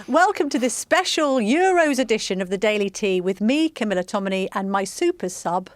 Welcome to this special Euros edition of the Daily Tea with me, Camilla, and my super sub,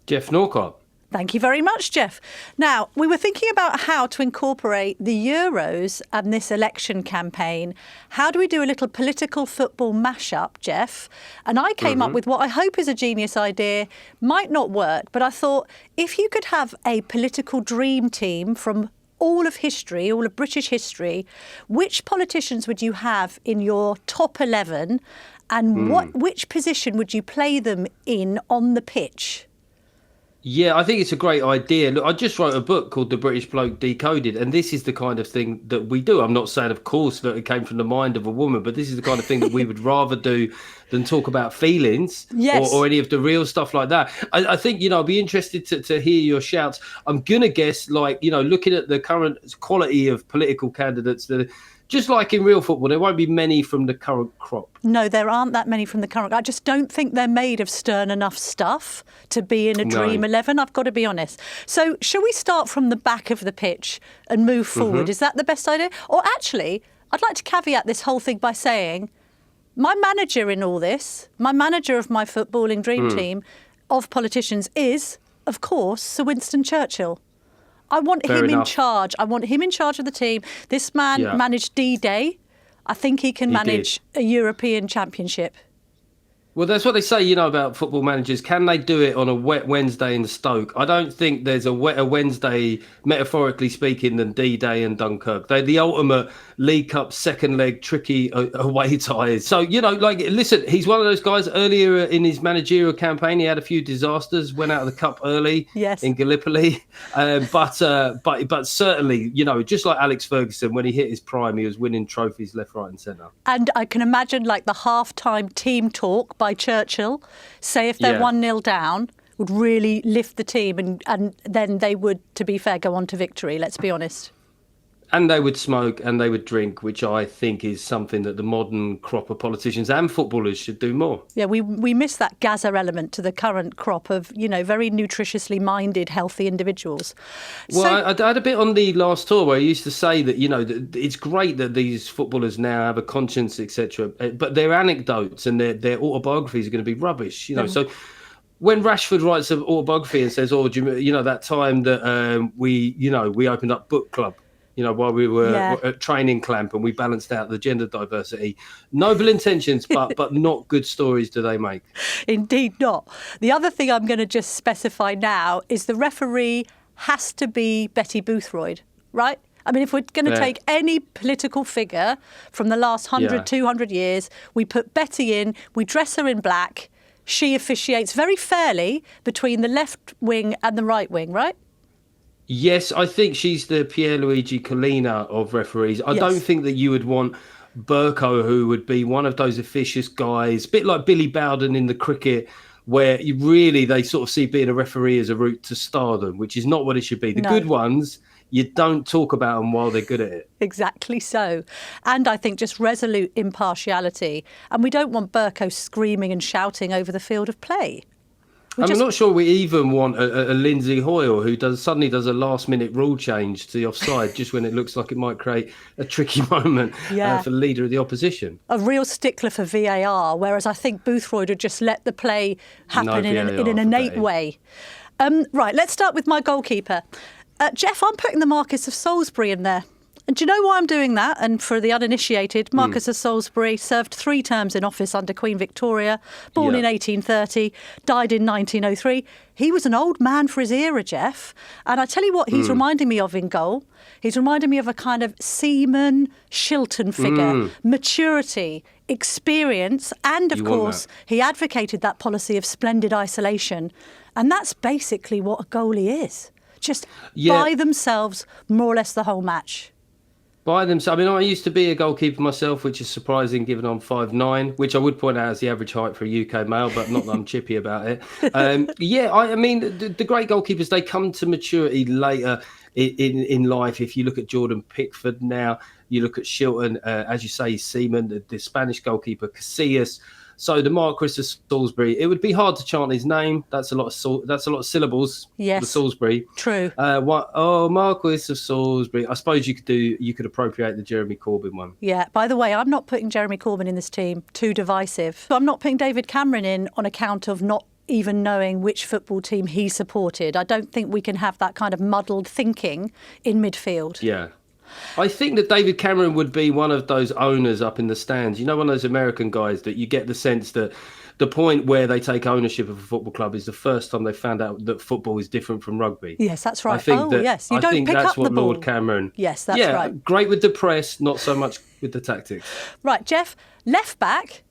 Geoff Norcott. Thank you very much, Geoff. Now, we were thinking about how to incorporate the Euros and this election campaign. How do we do a little political football mashup, Geoff? And I came up with what I hope is a genius idea. Might not work, but I thought if you could have a political dream team from all of history, all of British history, which politicians would you have in your top 11 and which position would you play them in on the pitch? Yeah, I think it's a great idea. Look, I just wrote a book called The British Bloke Decoded, and this is the kind of thing that we do. I'm not saying, of course, that it came from the mind of a woman, but this is the kind of thing that we would rather do than talk about feelings or any of the real stuff like that. I think, I'd be interested to hear your shouts. I'm going to guess, looking at the current quality of political candidates, that just like in real football, there won't be many from the current crop. No, there aren't that many from the current. I just don't think they're made of stern enough stuff to be in a Dream 11. I've got to be honest. So shall we start from the back of the pitch and move forward? Is that the best idea? Or actually, I'd like to caveat this whole thing by saying my manager in all this, my manager of my footballing dream team of politicians is, of course, Sir Winston Churchill. I want him in charge. I want him in charge of the team. This man managed D-Day. I think he can manage a European Championship. Well, that's what they say, about football managers. Can they do it on a wet Wednesday in Stoke? I don't think there's a wetter Wednesday, metaphorically speaking, than D-Day and Dunkirk. They're the ultimate League Cup second leg tricky away ties. So, listen, he's one of those guys. Earlier in his managerial campaign, he had a few disasters, went out of the cup early in Gallipoli. But certainly, just like Alex Ferguson, when he hit his prime, he was winning trophies left, right and centre. And I can imagine the half-time team talk by Churchill, say if they're 1-0 down, would really lift the team and then they would, to be fair, go on to victory, let's be honest. And they would smoke and they would drink, which I think is something that the modern crop of politicians and footballers should do more. Yeah, we miss that Gaza element to the current crop of, very nutritiously minded, healthy individuals. Well, I had a bit on the last tour where I used to say that, that it's great that these footballers now have a conscience, etc. But their anecdotes and their autobiographies are going to be rubbish, So when Rashford writes an autobiography and says, that time that we opened up book club, while we were at training camp and we balanced out the gender diversity. Noble intentions, but not good stories do they make. Indeed not. The other thing I'm going to just specify now is the referee has to be Betty Boothroyd, right? I mean, if we're going to take any political figure from the last 100, 200 years, we put Betty in, we dress her in black, she officiates very fairly between the left wing and the right wing, right? Yes, I think she's the Pierluigi Collina of referees. I don't think that you would want Burko, who would be one of those officious guys, a bit like Billy Bowden in the cricket, where they sort of see being a referee as a route to stardom, which is not what it should be. The good ones, you don't talk about them while they're good at it. Exactly so. And I think just resolute impartiality. And we don't want Burko screaming and shouting over the field of play. I'm not sure we even want a Lindsay Hoyle who suddenly does a last-minute rule change to the offside just when it looks like it might create a tricky moment for the leader of the opposition. A real stickler for VAR, whereas I think Boothroyd would just let the play happen in an innate way. Right, let's start with my goalkeeper. Geoff, I'm putting the Marquess of Salisbury in there. And do you know why I'm doing that? And for the uninitiated, Marquess of Salisbury served 3 terms in office under Queen Victoria, born in 1830, died in 1903. He was an old man for his era, Geoff. And I tell you what he's reminding me of in goal. He's reminding me of a kind of Seaman Shilton figure, maturity, experience, and of course, he advocated that policy of splendid isolation. And that's basically what a goalie is. Just by themselves, more or less the whole match. By themselves. I mean, I used to be a goalkeeper myself, which is surprising given I'm 5'9", which I would point out is the average height for a UK male, but not that I'm chippy about it. I mean, the great goalkeepers, they come to maturity later in life. If you look at Jordan Pickford now, you look at Shilton, as you say, Seaman, the Spanish goalkeeper, Casillas. So the Marquis of Salisbury, it would be hard to chant his name. That's a lot of syllables. Yes, the Salisbury. True. Marquis of Salisbury. I suppose you could appropriate the Jeremy Corbyn one. Yeah. By the way, I'm not putting Jeremy Corbyn in this team. Too divisive. I'm not putting David Cameron in on account of not even knowing which football team he supported. I don't think we can have that kind of muddled thinking in midfield. Yeah. I think that David Cameron would be one of those owners up in the stands. You know, one of those American guys that you get the sense that the point where they take ownership of a football club is the first time they found out that football is different from rugby. Yes, that's right. Yes. You don't pick up the ball. Lord Cameron. Yes, that's right. Great with the press, not so much with the tactics. Right, Geoff, left back,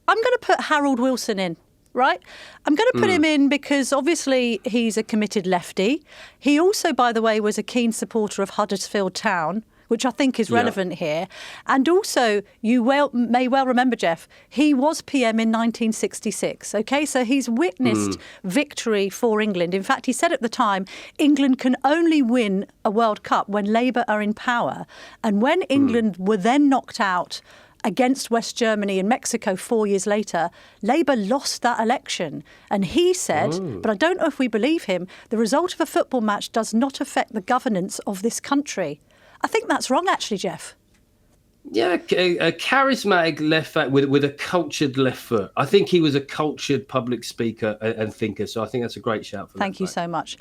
I'm going to put Harold Wilson in. Right? I'm going to put him in because obviously he's a committed lefty. He also, by the way, was a keen supporter of Huddersfield Town, which I think is relevant here. And also, you may well remember, Geoff, he was PM in 1966. OK, so he's witnessed victory for England. In fact, he said at the time, England can only win a World Cup when Labour are in power. And when England were then knocked out against West Germany and Mexico 4 years later, Labour lost that election. And he said, but I don't know if we believe him, the result of a football match does not affect the governance of this country. I think that's wrong, actually, Geoff. Yeah, a charismatic left back with a cultured left foot. I think he was a cultured public speaker and thinker, so I think that's a great shout for Thank you so much.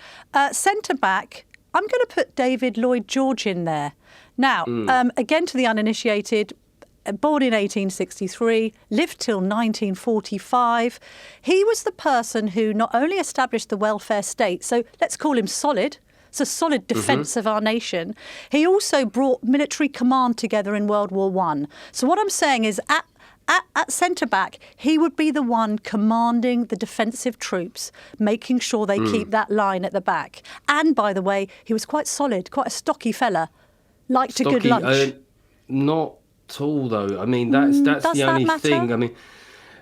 Centre-back, I'm going to put David Lloyd-George in there. Now, again, to the uninitiated, born in 1863, lived till 1945. He was the person who not only established the welfare state, so let's call him solid. It's a solid defence of our nation. He also brought military command together in World War I. So what I'm saying is at centre-back, he would be the one commanding the defensive troops, making sure they keep that line at the back. And, by the way, he was quite solid, quite a stocky fella, liked a good lunch. Not tall though. I mean, that's the only thing. I mean,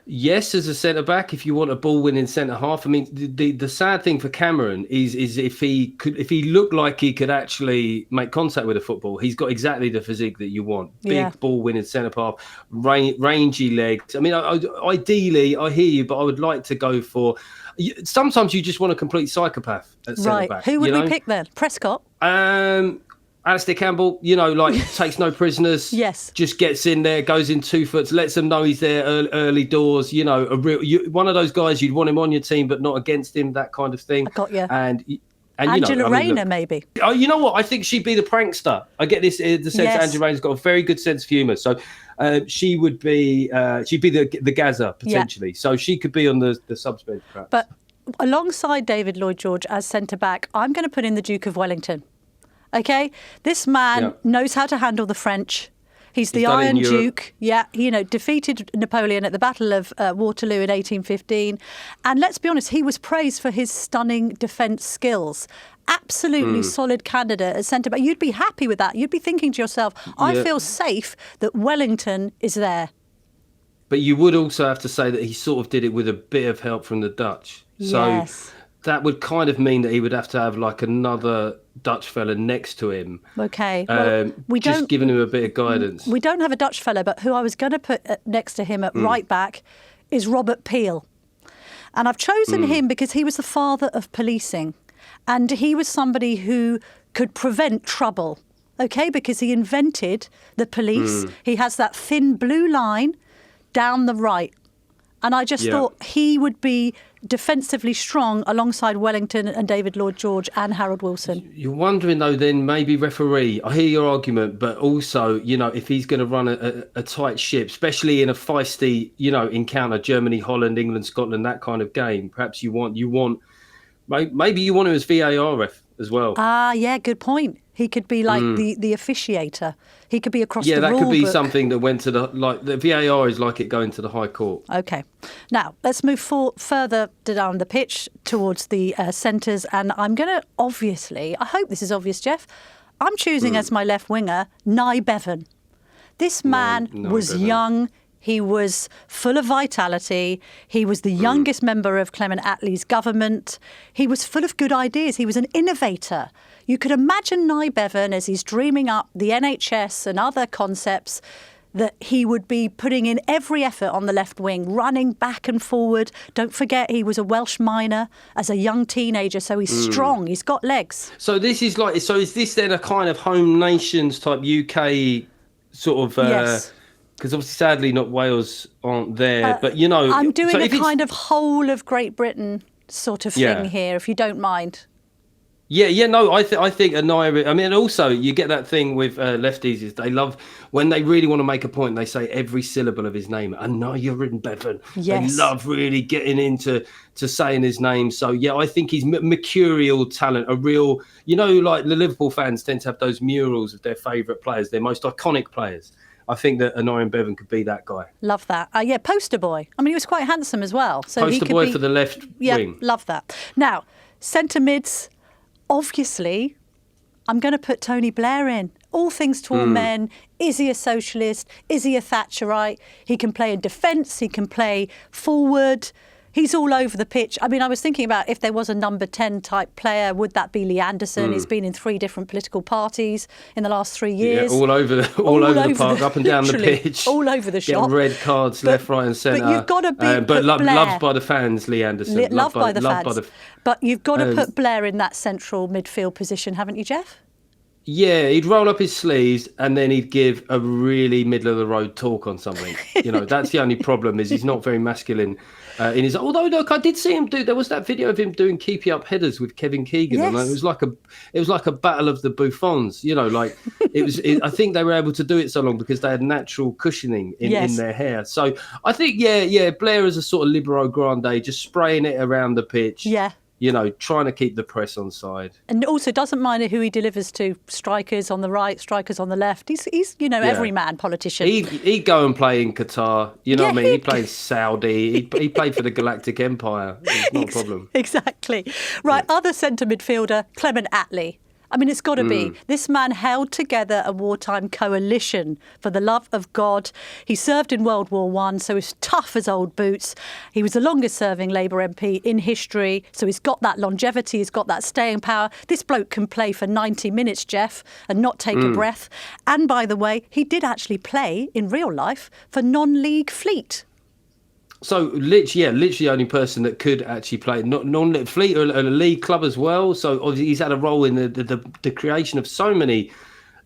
yes, as a centre back, if you want a ball winning centre half. I mean, the sad thing for Cameron is if he looked like he could actually make contact with a football, he's got exactly the physique that you want. Big ball winning centre half, rangy legs. I mean, ideally, I hear you, but I would like to go for. Sometimes you just want a complete psychopath at centre back. Who would we pick then? Prescott. Alistair Campbell, takes no prisoners. Yes. Just gets in there, goes in 2 foot, lets them know he's there early doors. One of those guys you'd want him on your team, but not against him, that kind of thing. I got you. And Angela Rayner, maybe. Oh, you know what? I think she'd be the prankster. I get the sense that Angela Rayner's got a very good sense of humour. So she would be, she'd be the Gaza, potentially. Yeah. So she could be on the subs bench, perhaps. But alongside David Lloyd-George as centre-back, I'm going to put in the Duke of Wellington. OK, this man knows how to handle the French. He's the Iron Duke. Yeah, defeated Napoleon at the Battle of Waterloo in 1815. And let's be honest, he was praised for his stunning defence skills. Absolutely solid candidate as centre-back. You'd be happy with that. You'd be thinking to yourself, I feel safe that Wellington is there. But you would also have to say that he sort of did it with a bit of help from the Dutch. So that would kind of mean that he would have to have like another Dutch fella next to him. Okay. Well, just giving him a bit of guidance. We don't have a Dutch fella, but who I was going to put next to him at right back is Robert Peel. And I've chosen him because he was the father of policing. And he was somebody who could prevent trouble, okay, because he invented the police. He has that thin blue line down the right. And I just thought he would be defensively strong alongside Wellington and David Lloyd-George and Harold Wilson. You're wondering, though, then maybe referee. I hear your argument, but also, if he's going to run a tight ship, especially in a feisty, encounter, Germany, Holland, England, Scotland, that kind of game, perhaps maybe you want him as VAR ref as well. Yeah, good point. He could be like the officiator. He could be across the rule book. Yeah, that could be something that went to the VAR is like it going to the High Court. OK. Now, let's move further down the pitch towards the centres. And I'm going to obviously, I hope this is obvious, Geoff, I'm choosing as my left winger, Bavon. This man was young. He was full of vitality. He was the youngest member of Clement Atley's government. He was full of good ideas. He was an innovator. You could imagine Bavon as he's dreaming up the NHS and other concepts, that he would be putting in every effort on the left wing, running back and forward. Don't forget, he was a Welsh miner as a young teenager, so he's strong. He's got legs. So this is like, so is this then a kind of home nations type UK sort of? Yes. Because obviously, sadly, not Wales aren't there. But you know, I'm doing a kind of whole of Great Britain sort of thing here, if you don't mind. Yeah, no, I think an Irish. I mean, also you get that thing with lefties is they love when they really want to make a point. They say every syllable of his name. And now you're in Bavon. Yes. They love really getting into saying his name. So yeah, I think he's mercurial talent. A real, you know, like the Liverpool fans tend to have those murals of their favourite players, their most iconic players. I think that Anion Bavon could be that guy. Love that. Yeah, poster boy. I mean, he was quite handsome as well. So poster boy for the left wing. Love that. Now, centre mids. Obviously, I'm going to put Tony Blair in. All things to all men. Is he a socialist? Is he a Thatcherite? He can play in defence. He can play forward. He's all over the pitch. I mean, I was thinking about if there was a number 10 type player, would that be Lee Anderson? He's been in 3 different political parties in the last 3 years. Yeah, all over the park, up and down the pitch. All over the shop. Getting red cards left, right and centre. But you've got to be but loved by the fans, Lee Anderson. Loved by the fans. But you've got to put Blair in that central midfield position, haven't you, Geoff? Yeah, he'd roll up his sleeves and then he'd give a really middle of the road talk on something. You know, that's the only problem is he's not very masculine in his. Although look, I did see him do. There was that video of him doing keepy up headers with Kevin Keegan, and it was like a battle of the Buffons. You know, like I think they were able to do it so long because they had natural cushioning in their hair. So I think Blair is a sort of libero grande, just spraying it around the pitch. Yeah. You know, trying to keep the press on side. And also doesn't mind who he delivers to. Strikers on the right, strikers on the left. He's everyman politician. He'd go and play in Qatar. You know what I mean? He played Saudi. He played for the Galactic Empire. It's not a problem. Exactly. Right, other centre midfielder, Clement Atley. I mean, it's got to be. This man held together a wartime coalition for the love of God. He served in World War I, so he's tough as old boots. He was the longest-serving Labour MP in history, so he's got that longevity, he's got that staying power. This bloke can play for 90 minutes, Geoff, and not take a breath. And by the way, he did actually play in real life for non-league Fleet. So literally the only person that could actually play Fleet or a league club as well. So obviously he's had a role in the creation of so many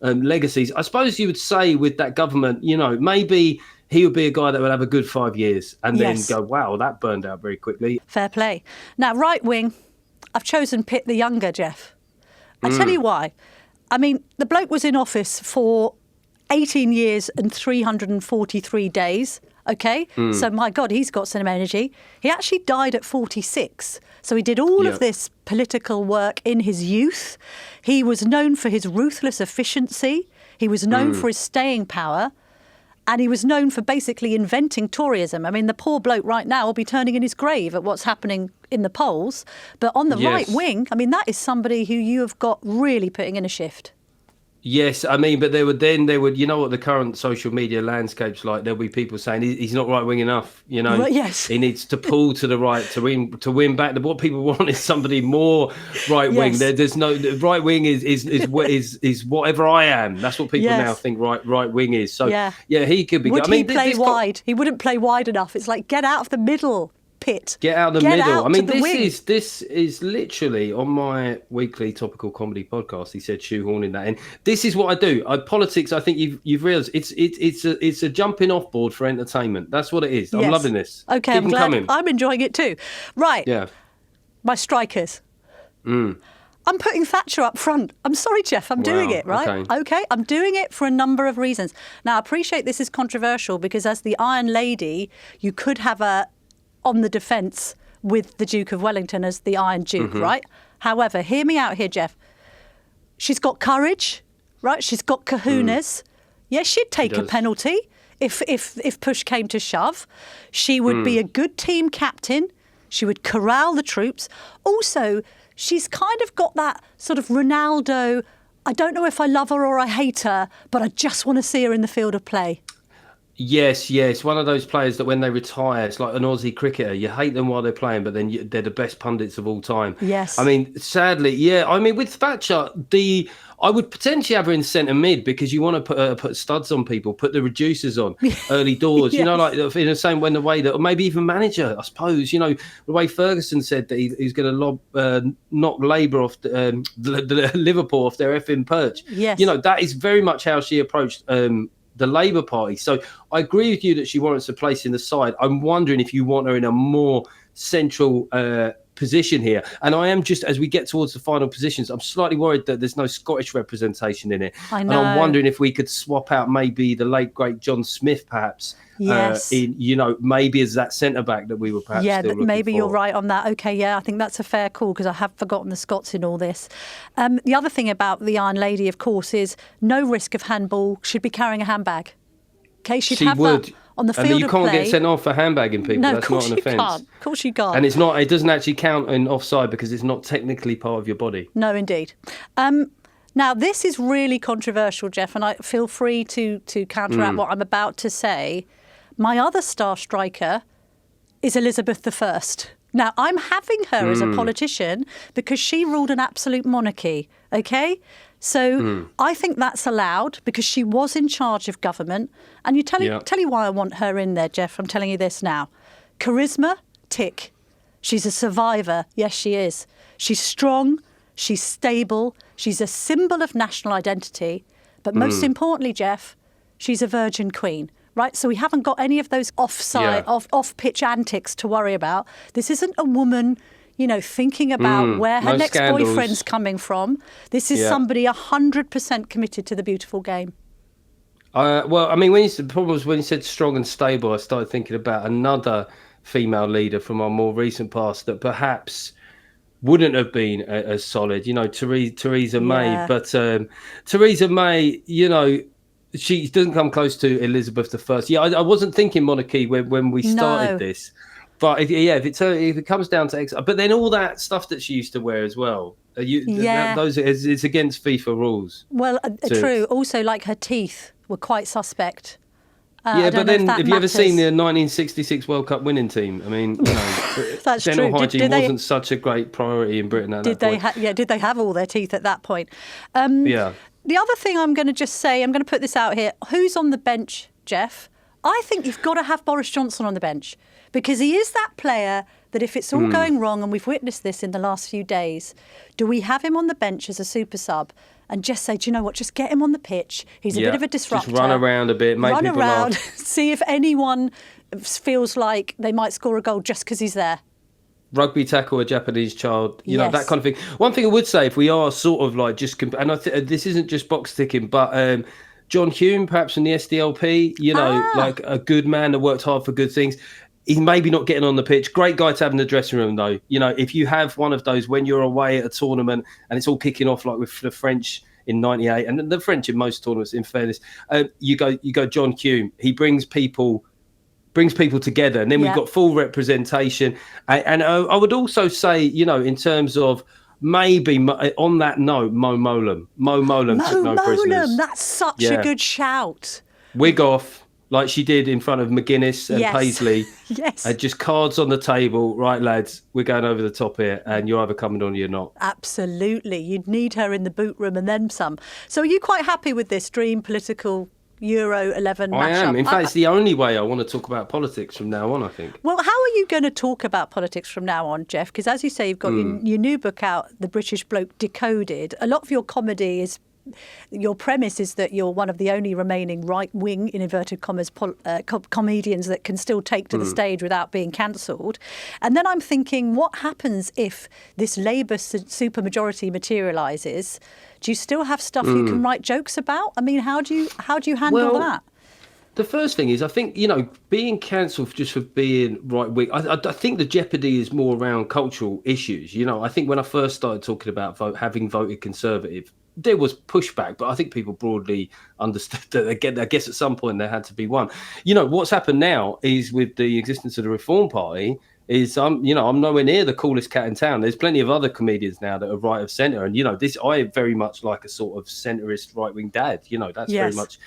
legacies. I suppose you would say with that government, you know, maybe he would be a guy that would have a good 5 years and then go, wow, that burned out very quickly. Fair play. Now, right wing, I've chosen Pitt the Younger, Geoff. I tell you why. I mean, the bloke was in office for 18 years and 343 days. OK, so my God, he's got some energy. He actually died at 46. So he did all of this political work in his youth. He was known for his ruthless efficiency. He was known for his staying power. And he was known for basically inventing Toryism. I mean, the poor bloke right now will be turning in his grave at what's happening in the polls. But on the right wing, I mean, that is somebody who you have got really putting in a shift. Yes, I mean, but they would, you know what the current social media landscape's like. There'll be people saying he's not right wing enough. You know, he needs to pull to the right to win back. What people want is somebody more right wing. Yes. There's no right wing is whatever I am. That's what people now think right wing is. So he could be. Would he play wide? He wouldn't play wide enough. It's like get out of the middle. Pitt. Get out of the middle. I mean, this is literally on my weekly topical comedy podcast. He said shoehorning that in. This is what I do. Politics. I think you've realised it's a jumping off board for entertainment. That's what it is. I'm loving this. Okay, Keep I'm glad. I'm enjoying it too. Right. Yeah. My strikers. I'm putting Thatcher up front. I'm sorry, Geoff. I'm doing it, right? Okay. I'm doing it for a number of reasons. Now, I appreciate this is controversial because as the Iron Lady, you could have a on the defence with the Duke of Wellington as the Iron Duke, right? However, hear me out here, Geoff. She's got courage, right? She's got kahunas. Yes, she'd take a penalty if push came to shove. She would be a good team captain. She would corral the troops. Also, she's kind of got that sort of Ronaldo, I don't know if I love her or I hate her, but I just want to see her in the field of play. Yes. One of those players that when they retire, it's like an Aussie cricketer. You hate them while they're playing, but then they're the best pundits of all time. Yes. I mean, sadly, I mean, with Thatcher, I would potentially have her in centre mid because you want to put studs on people, put the reducers on early doors, Yes. like in the same way, or maybe even manager, I suppose, the way Ferguson said that he's going to knock Labour off the Liverpool off their effing perch. Yes. That is very much how she approached the Labour Party. So I agree with you that she warrants a place in the side. I'm wondering if you want her in a more central position here. And I am just, as we get towards the final positions, I'm slightly worried that there's no Scottish representation in it. I know. And I'm wondering if we could swap out maybe the late, great John Smith, perhaps, yes. Maybe as that centre-back that we were perhaps still looking maybe for. You're right on that. Okay, yeah, I think that's a fair call because I have forgotten the Scots in all this. The other thing about the Iron Lady, of course, is no risk of handball, should be carrying a handbag. Okay, she'd have that on the field of play. And you can't get sent off for handbagging people. No, that's not an offence. Of course you can't. And it doesn't actually count in offside because it's not technically part of your body. No, indeed. Now, this is really controversial, Geoff, and I feel free to counteract what I'm about to say. My other star striker is Elizabeth I. Now, I'm having her as a politician because she ruled an absolute monarchy, okay? So I think that's allowed because she was in charge of government. And tell you why I want her in there, Geoff. I'm telling you this now. Charisma, tick. She's a survivor. Yes, she is. She's strong. She's stable. She's a symbol of national identity. But most importantly, Geoff, she's a virgin queen. Right, so we haven't got any of those off-pitch antics to worry about. This isn't a woman, thinking about where her next boyfriend's coming from. This is somebody 100% committed to the beautiful game. The problem was when you said strong and stable, I started thinking about another female leader from our more recent past that perhaps wouldn't have been as solid. Theresa May. But Theresa May, she doesn't come close to Elizabeth I. Yeah, I wasn't thinking monarchy when we started this, but if it comes down to but then all that stuff that she used to wear as well, it's against FIFA rules. Well, true. Also, like her teeth were quite suspect. But then have you ever seen the 1966 World Cup winning team? I mean, that's dental true. hygiene wasn't such a great priority in Britain at that point. Did they have all their teeth at that point? The other thing I'm going to just say, I'm going to put this out here. Who's on the bench, Geoff? I think you've got to have Boris Johnson on the bench because he is that player that if it's all going wrong, and we've witnessed this in the last few days, do we have him on the bench as a super sub and just say, do you know what, just get him on the pitch. He's a bit of a disruptor. Just run around a bit, make people laugh. See if anyone feels like they might score a goal just because he's there. Rugby tackle a Japanese child, that kind of thing. One thing I would say, if we are sort of like just, and this isn't just box ticking, but John Hume, perhaps from the SDLP, like a good man that worked hard for good things. He's maybe not getting on the pitch. Great guy to have in the dressing room, though. If you have one of those when you're away at a tournament and it's all kicking off like with the French in '98 and the French in most tournaments, in fairness, you go John Hume. He brings people together, and then we've got full representation. And I would also say, in terms of maybe on that note, Mo Molam took no prisoners. That's such a good shout. Wig off, like she did in front of McGuinness and Paisley. Yes. And just cards on the table. Right, lads, we're going over the top here, and you're either coming on or you're not. Absolutely. You'd need her in the boot room and then some. So are you quite happy with this dream political Euro 11 matchup? I am. In fact, it's the only way I want to talk about politics from now on, I think. Well, how are you going to talk about politics from now on, Geoff? Because as you say, you've got your new book out, The British Bloke Decoded. A lot of your comedy is, your premise is that you're one of the only remaining right-wing, in inverted commas, comedians that can still take to the stage without being cancelled. And then I'm thinking, what happens if this Labour supermajority materialises? Do you still have stuff you can write jokes about? I mean, how do you handle that? The first thing is, I think, being cancelled just for being right-wing, I think the jeopardy is more around cultural issues. I think when I first started talking about having voted Conservative, there was pushback, but I think people broadly understood that, I guess at some point there had to be one. What's happened now is with the existence of the Reform Party, is I'm nowhere near the coolest cat in town. There's plenty of other comedians now that are right of centre, and I very much like a sort of centrist right wing dad. That's very much.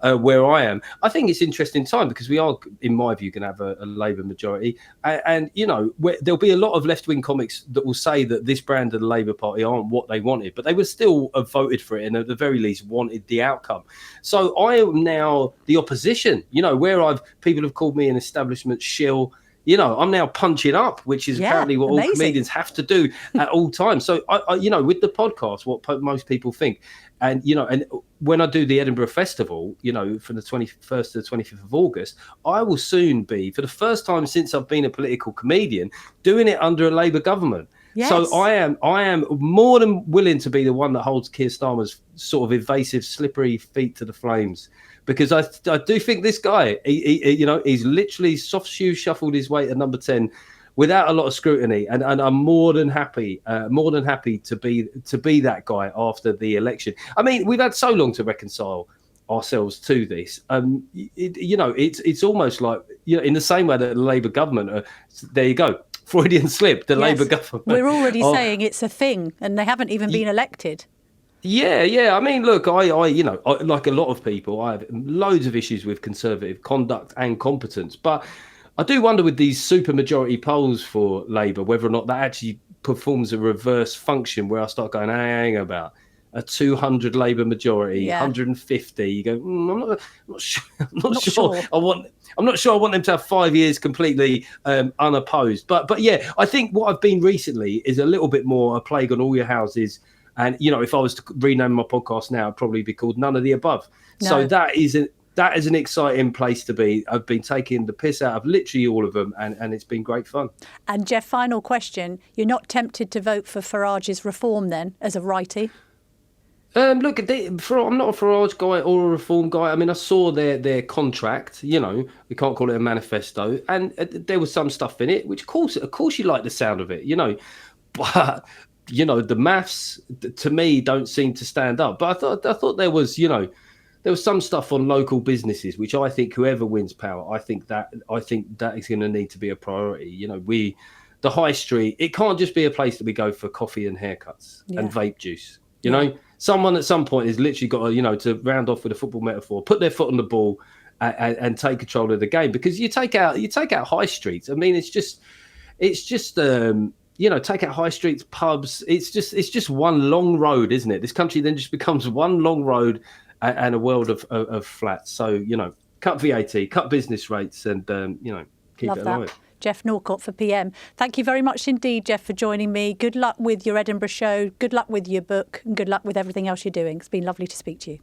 where I am. I think it's an interesting time because we are, in my view, going to have a Labour majority. And there'll be a lot of left-wing comics that will say that this brand of the Labour Party aren't what they wanted, but they would still have voted for it and at the very least wanted the outcome. So I am now the opposition, where people have called me an establishment shill. I'm now punching up, which is apparently what all comedians have to do at all times. So, I with the podcast, what most people think, and when I do the Edinburgh Festival, from the 21st to the 25th of August, I will soon be, for the first time since I've been a political comedian, doing it under a Labour government. Yes. So I am more than willing to be the one that holds Keir Starmer's sort of evasive, slippery feet to the flames. Because I do think this guy, he's literally soft shoe shuffled his way to number 10 without a lot of scrutiny, and I'm more than happy to be that guy after the election. I mean, we've had so long to reconcile ourselves to this. It's almost like in the same way that the Labour government, there you go, Freudian slip, the Labour government. We're already saying it's a thing, and they haven't even been elected. Yeah. I mean, look, I like a lot of people, I have loads of issues with Conservative conduct and competence. But I do wonder with these supermajority polls for Labour, whether or not that actually performs a reverse function where I start going, hang about a 200 Labour majority, 150. You go, I'm not sure. I'm not sure I want them to have 5 years completely unopposed. But yeah, I think what I've been recently is a little bit more a plague on all your houses. And, if I was to rename my podcast now, it'd probably be called None of the Above. No. So that is an exciting place to be. I've been taking the piss out of literally all of them, and it's been great fun. And Geoff, final question. You're not tempted to vote for Farage's reform then, as a righty? Look, I'm not a Farage guy or a Reform guy. I mean, I saw their contract. We can't call it a manifesto, and there was some stuff in it, which of course you like the sound of it, but the maths to me don't seem to stand up. But I thought there was some stuff on local businesses, which I think whoever wins power, I think that is going to need to be a priority. The high street, it can't just be a place that we go for coffee and haircuts and vape juice. Someone at some point has literally got to round off with a football metaphor, put their foot on the ball and take control of the game. Because you take out high streets. I mean, it's just take out high streets, pubs. It's just one long road, isn't it? This country then just becomes one long road and a world of flats. So, cut VAT, cut business rates, and, keep Love it alive. That. Geoff Norcott for PM. Thank you very much indeed, Geoff, for joining me. Good luck with your Edinburgh show. Good luck with your book, and good luck with everything else you're doing. It's been lovely to speak to you.